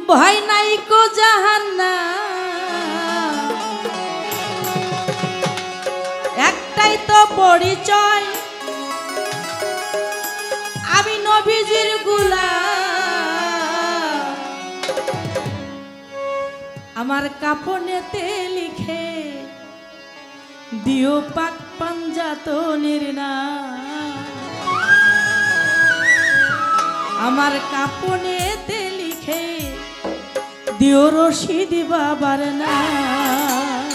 ভয় নাই কো জাহান্নাম একটাই তো পরিচয় আমি নবীজির গোলাম আমার কাফনেতে লিখে দিও পাক পাঞ্জাতনের নাম আমার কাফনেতে লিখে দিও রশিদ বাবার নাম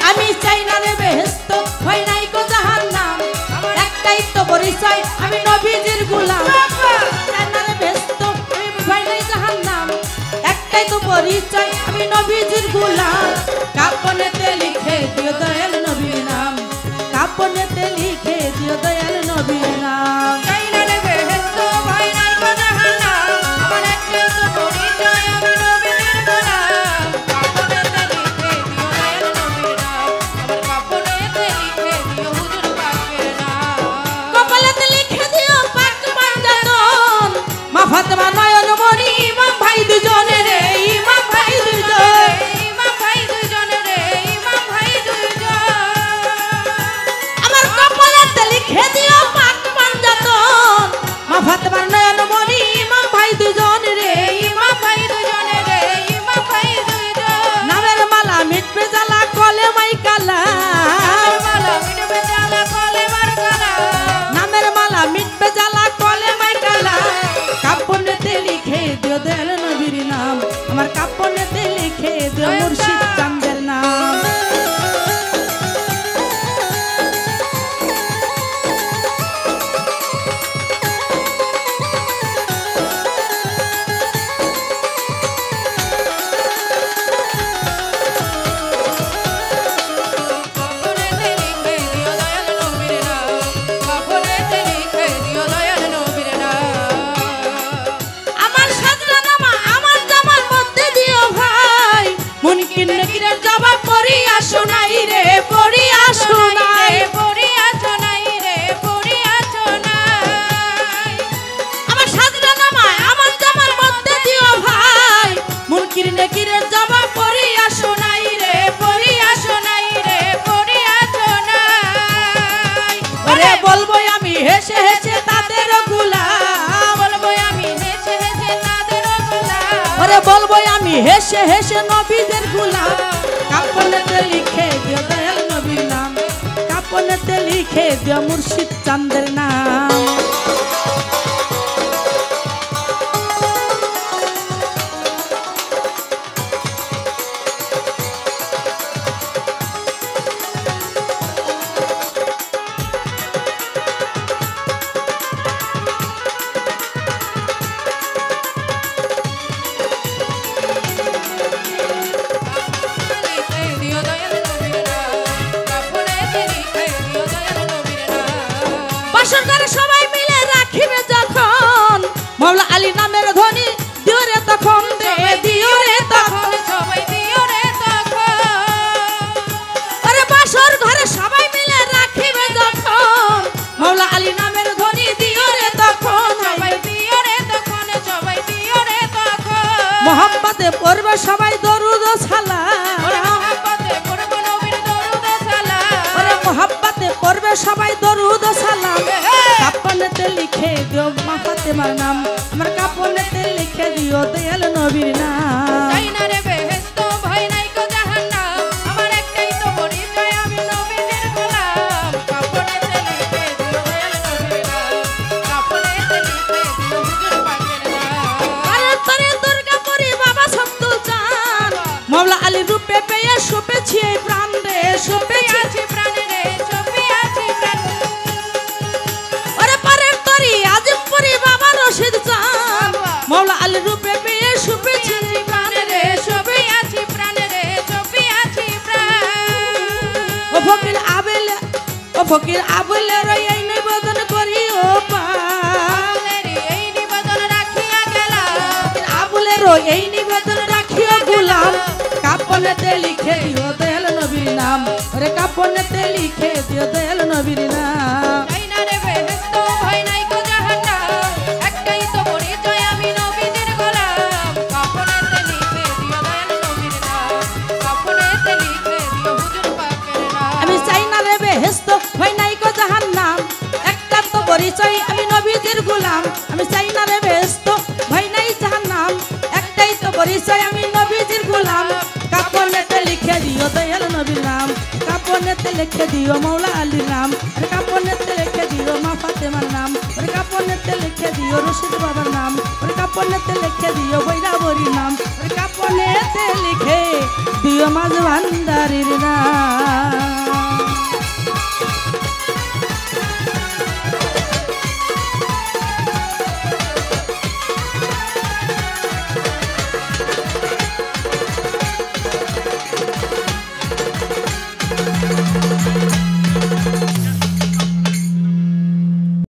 আমি চাই না রে বেহেশত ভয় নাই কো জাহান্নাম আমার একটাই তো পরিচয় আমি নবীজির গোলাম চাই না রে বেহেশত আমি ভয় নাই জাহান্নাম একটাই তো পরিচয় আমি নবীজির গোলাম কাফনেতে লিখে দিও দয়াল নবীর নাম কাফনেতে লিখে দিও দয়াল নবীর নাম চাই না রে বেহেশত ভয় নাই কো জাহান্নাম আমার একটাই তো পরিচয় আমি নবীজির গোলাম কাফনেতে লিখে দিও দয়াল নবীর নাম আমার কাফনেতে লিখে দিও হুজুর পাকের নাম কপালেতে লিখে দিও পাক পাঞ্জাতন মা ফাতেমা নয়ন মনি ইমাম ভাই দুজনে রে ইমাম ভাই দুজনে ইমাম ভাই দুইজনে রে ইমাম ভাই দুইজন আমার কপালেতে লিখে দিও পাক পাঞ্জাতন মা ফাতেমা নয়ন মনি ইমাম ভাই দুজনে রে ইমাম ভাই দুইজনে রে ইমাম ভাই দুইজন নামের মালা মিটবে জ্বালা কলেমাই কালা মালা মিটবে জ্বালা কলেমার কালা নামের মালা মিটবে জ্বালা কলেমাই কালা কাফনেতে লিখে দিও দয়াল নবীর নাম আমার কাফনেতে লিখে দিও মুর্শিদ চাঁদের নাম কাফনেতে লিখে দিও দয়াল নবীর নাম কাফনেতে লিখে দিও দয়াল নবীর নাম আমার সাজনা নামা আমার জামার মধ্যে দিও ভাই মুনকির নাকিরের জবাব পড়িয়া শোনাই রে পড়িয়া শোনাই পড়িয়া শোনাই রে পড়িয়া শোনাই আমার সাজনা নামা আমার জামার মধ্যে দিও ভাই মুনকির নাকিরের জবাব পড়িয়া শোনাই রে পড়িয়া শোনাই রে পড়িয়া শোনাই ওরে বলবো আমি হেসে হেসে তাদের গোলাম বলবো আমি হেসে হেসে তাদের গোলাম ওরে বলবো আমি হেসে হেসে নবীদের গোলাম কাফনেতে লিখে দিও দয়াল নবীর নাম কাফনেতে লিখে দিও মুর্শিদ চাঁদের নাম লিখে দিও দয়াল নবীর নাম কাফনেতে লিখে দিও দয়াল নবীর নাম বাসর ঘরে সবাই মিলে রাখিবে যখন মাওলা আলী নামের ধ্বনি দিও রে তখন দে দিও রে তখন সবাই দিও রে তখন আরে বাসর ঘরে সবাই মিলে রাখিবে যখন মাওলা আলী নামের ধ্বনি দিও রে তখন সবাই দিও রে তখন সবাই দিও রে তখন মোহাম্মদে পড়বে সবাই দরুদ ও সালাম মোহাম্মদে পড়ব নবীর দরুদ ও সালাম ওরে মোহাম্মদে পড়বে সবাই দরুদ ও সালাম কাফনেতে লিখে দিও মা ফাতেমার নাম আমার কাফনেতে লিখে দিও দয়াল নবীর নাম চাই না রে বেহেশত ভয় নাই কো জাহান্নাম আমার একটাই তো পরিচয় আমি নবীজির গোলাম কাফনেতে লিখে দিও দয়াল নবীর নাম কাফনেতে লিখে দিও হুজুর পাকের নাম আরে তরে দুর্গাপুরি বাবা সব্দুল চান মাওলা আলী রূপে পেয়ে শুপেছি এই প্রাণ রে শুপেছি আছি প্রাণে রে ছবি আছি প্রাণ ওরে পারের তরি আজিমপুরি বাবা রশিদ চান মাওলা আলী রূপে পেয়ে শুপেছি এই প্রাণ রে ছবি আছি প্রাণে রে ছবি আছি প্রাণ ও ফকির আবুলে রই এই নিবেদন করিও পা এই নিবেদন রাখিয়া গেলাম আবুলে রই এই নিবেদন রাখিও গোলাম কাপ কাপনেতে লিখে দিও দয়াল নবীর নাম ওরে কাপনেতে লিখে দিও দয়াল নবীর নাম চাই না রে বেহেশত ভয় নাই কো জাহান্নাম একটাই তো পরিচয় আমি নবীজির গোলাম কাপনেতে লিখে দিও দয়াল নবীর নাম কাপনেতে লিখে দিও হুজুর পাকের নাম আমি চাই না রে বেহেশত ভয় নাই কো জাহান্নাম একটা তো পরিচয় আমি নবীজির গোলাম আমি চাই না রে বেহেশত ভয় নাই জাহান্নাম একটাই তো পরিচয় আমি নবীজির গোলাম কাপনেতে লিখে দিও দয়াল নবীর নাম কাপনেতে লিখে দিও মাওলা আলীর নাম আরে কাপনেতে লিখে দিও মা ফাতেমার নাম আরে কাপনেতে লিখে দিও রশিদ বাবার নাম আরে কাপনেতে লিখে দিও বৈরাবরীর নাম আরে কাপনেতে লিখে দিও মাঝ ভান্ডারীর নাম